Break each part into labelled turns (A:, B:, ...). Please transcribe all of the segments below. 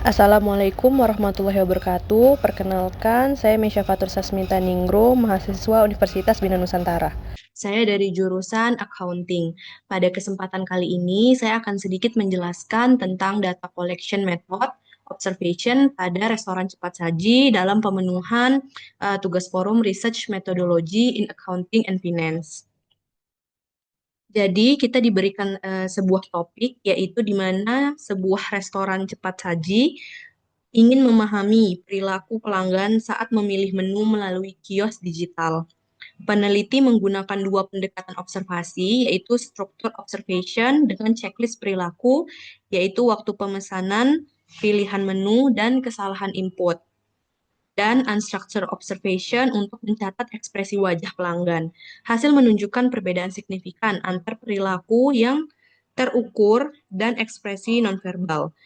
A: Assalamualaikum warahmatullahi wabarakatuh. Perkenalkan, saya Mesya Fatur Sasminta Ningro, mahasiswa Universitas Bina Nusantara. Saya dari jurusan Accounting. Pada kesempatan kali ini, saya akan sedikit menjelaskan tentang data collection method observation pada restoran cepat saji dalam pemenuhan tugas forum Research Methodology in Accounting and Finance. Jadi kita diberikan sebuah topik, yaitu di mana sebuah restoran cepat saji ingin memahami perilaku pelanggan saat memilih menu melalui kios digital. Peneliti menggunakan dua pendekatan observasi, yaitu structure observation dengan checklist perilaku, yaitu waktu pemesanan, pilihan menu, dan kesalahan input, dan unstructured observation untuk mencatat ekspresi wajah pelanggan. Hasil menunjukkan perbedaan signifikan antar perilaku yang terukur dan ekspresi nonverbal.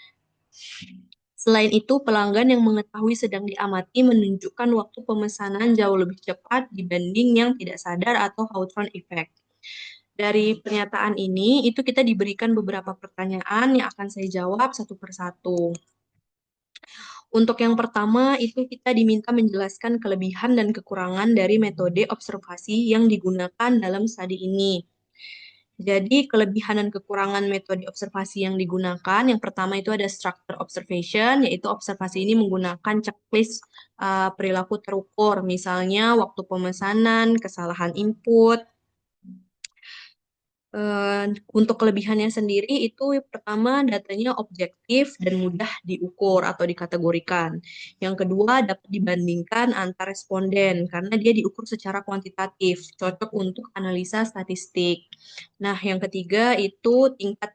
A: Selain itu, pelanggan yang mengetahui sedang diamati menunjukkan waktu pemesanan jauh lebih cepat dibanding yang tidak sadar atau Hawthorne effect. Dari pernyataan ini, itu kita diberikan beberapa pertanyaan yang akan saya jawab satu persatu. Untuk yang pertama, itu kita diminta menjelaskan kelebihan dan kekurangan dari metode observasi yang digunakan dalam studi ini. Jadi, kelebihan dan kekurangan metode observasi yang digunakan, yang pertama itu ada structure observation, yaitu observasi ini menggunakan checklist perilaku terukur, misalnya waktu pemesanan, kesalahan input. Untuk kelebihannya sendiri itu pertama datanya objektif dan mudah diukur atau dikategorikan. Yang kedua dapat dibandingkan antar responden karena dia diukur secara kuantitatif, cocok untuk analisa statistik. Nah, yang ketiga itu tingkat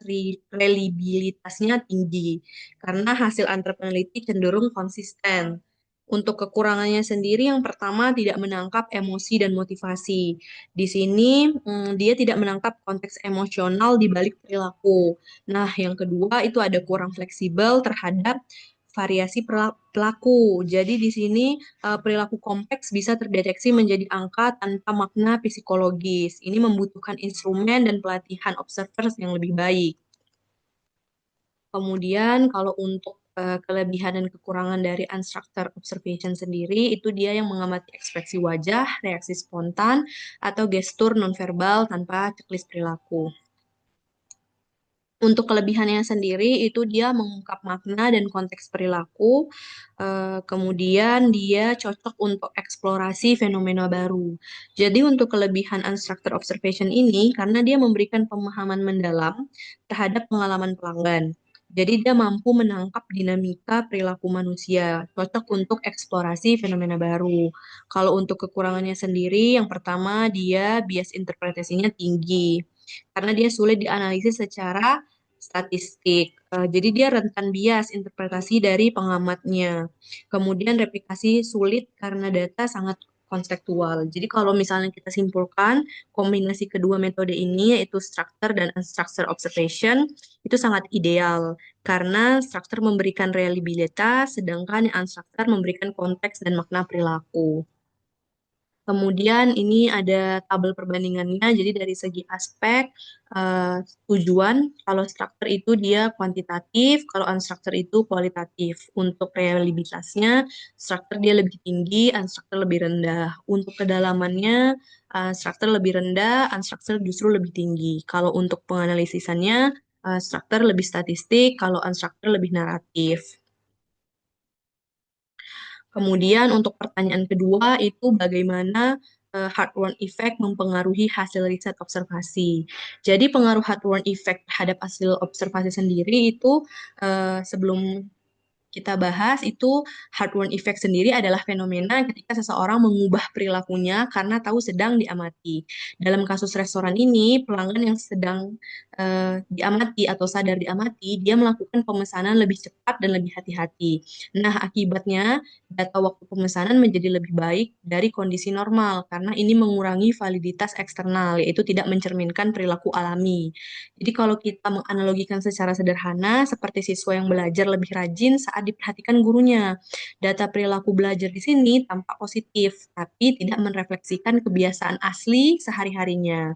A: reliabilitasnya tinggi karena hasil antar peneliti cenderung konsisten. Untuk kekurangannya sendiri, yang pertama tidak menangkap emosi dan motivasi. Di sini dia tidak menangkap konteks emosional di balik perilaku. Nah, yang kedua itu ada kurang fleksibel terhadap variasi pelaku. Jadi di sini perilaku kompleks bisa terdeteksi menjadi angka tanpa makna psikologis. Ini membutuhkan instrumen dan pelatihan observers yang lebih baik. Kemudian kalau untuk kelebihan dan kekurangan dari unstructured observation sendiri, itu dia yang mengamati ekspresi wajah, reaksi spontan, atau gestur nonverbal tanpa checklist perilaku. Untuk kelebihannya sendiri, itu dia mengungkap makna dan konteks perilaku, kemudian dia cocok untuk eksplorasi fenomena baru. Jadi untuk kelebihan unstructured observation ini, karena dia memberikan pemahaman mendalam terhadap pengalaman pelanggan. Jadi dia mampu menangkap dinamika perilaku manusia, cocok untuk eksplorasi fenomena baru. Kalau untuk kekurangannya sendiri, yang pertama dia bias interpretasinya tinggi, karena dia sulit dianalisis secara statistik. Jadi dia rentan bias interpretasi dari pengamatnya. Kemudian replikasi sulit karena data sangat konseptual. Jadi kalau misalnya kita simpulkan, kombinasi kedua metode ini yaitu structure dan unstructured observation itu sangat ideal karena structure memberikan reliabilitas, sedangkan unstructured memberikan konteks dan makna perilaku. Kemudian ini ada tabel perbandingannya, jadi dari segi aspek tujuan, kalau struktur itu dia kuantitatif, kalau unstructured itu kualitatif. Untuk reliabilitasnya, struktur dia lebih tinggi, unstructured lebih rendah. Untuk kedalamannya, struktur lebih rendah, unstructured justru lebih tinggi. Kalau untuk penganalisisannya, struktur lebih statistik, kalau unstructured lebih naratif. Kemudian untuk pertanyaan kedua itu bagaimana Hartwell effect mempengaruhi hasil riset observasi. Jadi pengaruh Hartwell effect terhadap hasil observasi sendiri itu sebelum kita bahas itu heartworm effect sendiri adalah fenomena ketika seseorang mengubah perilakunya karena tahu sedang diamati. Dalam kasus restoran ini, pelanggan yang sedang diamati atau sadar diamati, dia melakukan pemesanan lebih cepat dan lebih hati-hati. Nah, akibatnya data waktu pemesanan menjadi lebih baik dari kondisi normal karena ini mengurangi validitas eksternal, yaitu tidak mencerminkan perilaku alami. Jadi kalau kita menganalogikan secara sederhana, seperti siswa yang belajar lebih rajin saat diperhatikan gurunya. Data perilaku belajar di sini tampak positif, tapi tidak merefleksikan kebiasaan asli sehari-harinya.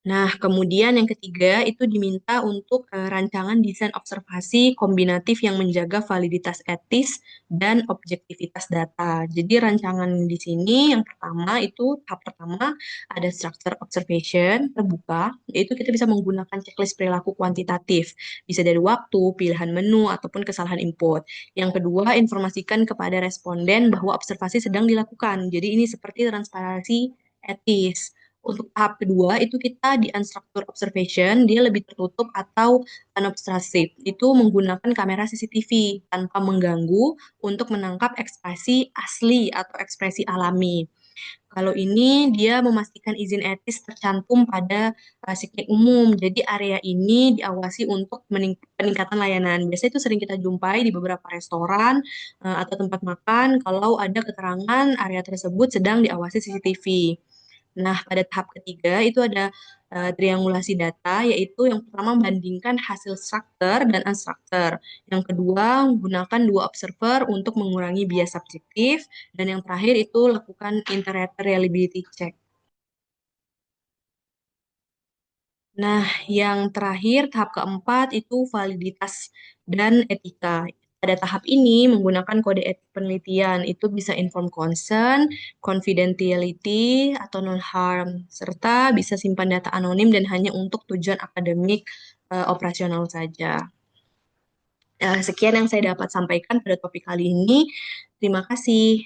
A: Nah, kemudian yang ketiga itu diminta untuk rancangan desain observasi kombinatif yang menjaga validitas etis dan objektivitas data. Jadi rancangan di sini yang pertama itu tahap pertama ada structure observation terbuka, yaitu kita bisa menggunakan checklist perilaku kuantitatif, bisa dari waktu, pilihan menu, ataupun kesalahan input. Yang kedua, informasikan kepada responden bahwa observasi sedang dilakukan. Jadi ini seperti transparansi etis. Untuk tahap kedua itu kita di unstructured observation, dia lebih tertutup atau unobtrusive. Itu menggunakan kamera CCTV tanpa mengganggu untuk menangkap ekspresi asli atau ekspresi alami. Kalau ini dia memastikan izin etis tercantum pada siklus umum. Jadi area ini diawasi untuk peningkatan layanan. Biasanya itu sering kita jumpai di beberapa restoran atau tempat makan kalau ada keterangan area tersebut sedang diawasi CCTV. Nah, pada tahap ketiga itu ada triangulasi data, yaitu yang pertama membandingkan hasil structure dan unstructure. Yang kedua, menggunakan dua observer untuk mengurangi bias subjektif. Dan yang terakhir itu lakukan inter-rater reliability check. Nah, yang terakhir, tahap keempat itu validitas dan etika. Pada tahap ini, menggunakan kode etik penelitian itu bisa inform consent, confidentiality, atau non-harm, serta bisa simpan data anonim dan hanya untuk tujuan akademik operasional saja. Sekian yang saya dapat sampaikan pada topik kali ini. Terima kasih.